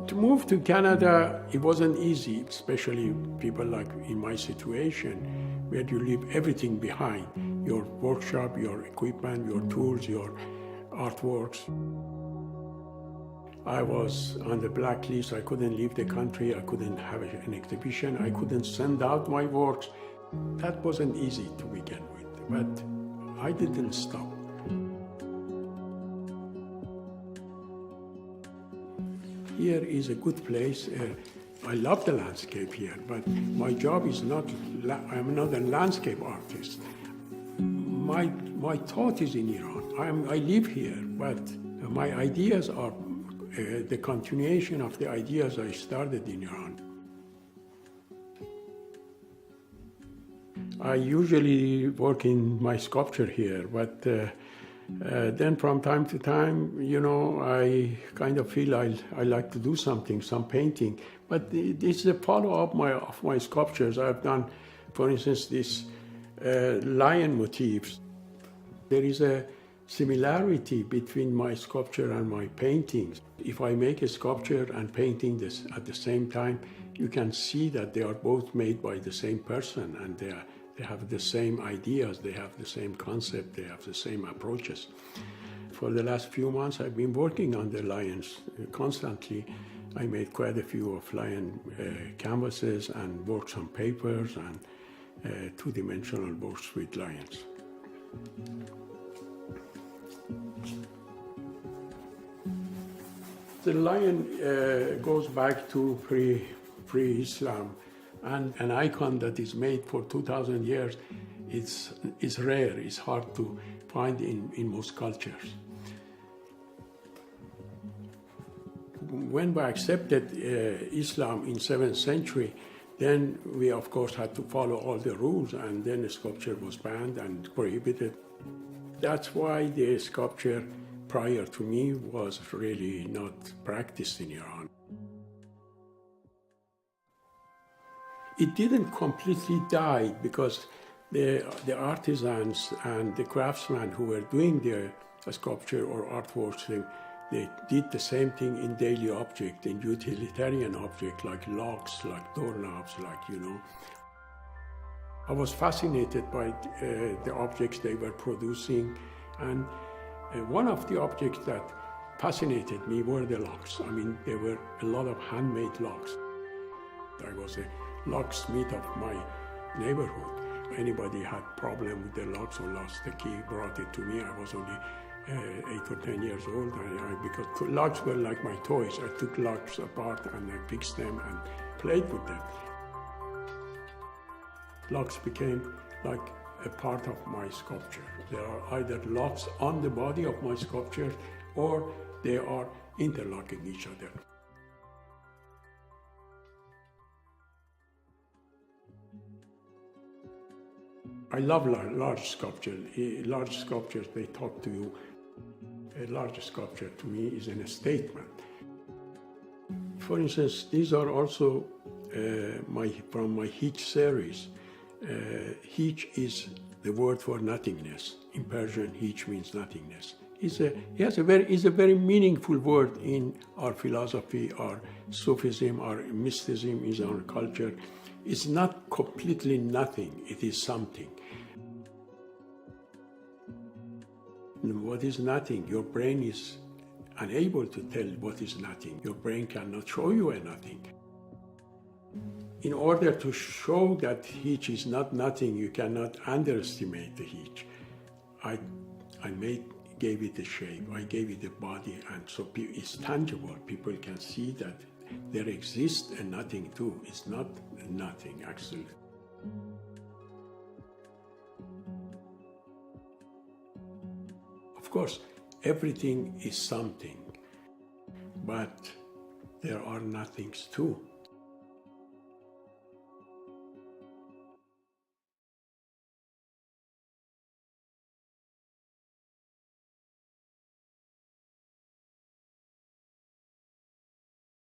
To move to Canada, it wasn't easy, especially people like in my situation, where you leave everything behind, your workshop, your equipment, your tools, your artworks. I was on the blacklist. I couldn't leave the country. I couldn't have an exhibition. I couldn't send out my works. That wasn't easy to begin with, but I didn't stop. Here is a good place. I love the landscape here, but my job is not, I'm not a landscape artist. My thought is in Iran. I live here, but my ideas are the continuation of the ideas I started in Iran. I usually work in my sculpture here, but then from time to time, you know, I kind of feel I like to do something, some painting. But it's a follow-up of my sculptures. I've done, for instance, this lion motifs. There is a similarity between my sculpture and my paintings. If I make a sculpture and painting this at the same time, you can see that they are both made by the same person, and they have the same ideas, they have the same concept, they have the same approaches. For the last few months, I've been working on the lions constantly. I made quite a few of lion canvases and works on papers and two-dimensional works with lions. The lion goes back to pre-Islam, and an icon that is made for 2,000 years is rare, it's hard to find in most cultures. When we accepted Islam in 7th century, then we of course had to follow all the rules, and then the sculpture was banned and prohibited. That's why the sculpture prior to me was really not practiced in Iran. It didn't completely die because the artisans and the craftsmen who were doing the sculpture or artworks, they did the same thing in daily object, in utilitarian object, like locks, like doorknobs, like, you know. I was fascinated by the objects they were producing, and one of the objects that fascinated me were the locks. I mean, there were a lot of handmade locks. I was a locksmith of my neighborhood. Anybody had problem with the locks or lost the key, brought it to me. I was only 8 or 10 years old, because locks were like my toys. I took locks apart and I fixed them and played with them. Locks became like a part of my sculpture. There are either locks on the body of my sculptures or they are interlocking each other. I love large sculpture. Large sculptures, they talk to you. A large sculpture to me is a statement. For instance, these are also from my Hiç series. Hiç is the word for nothingness. In Persian, Hiç means nothingness. It's a very meaningful word in our philosophy, our Sufism, our mysticism, is our culture. It's not completely nothing, it is something. What is nothing? Your brain is unable to tell what is nothing. Your brain cannot show you a nothing. In order to show that Hiç is not nothing, you cannot underestimate the Hiç. I gave it a shape, I gave it a body, and so it's tangible. People can see that there exists a nothing too. It's not nothing, actually. Of course, everything is something, but there are nothings too.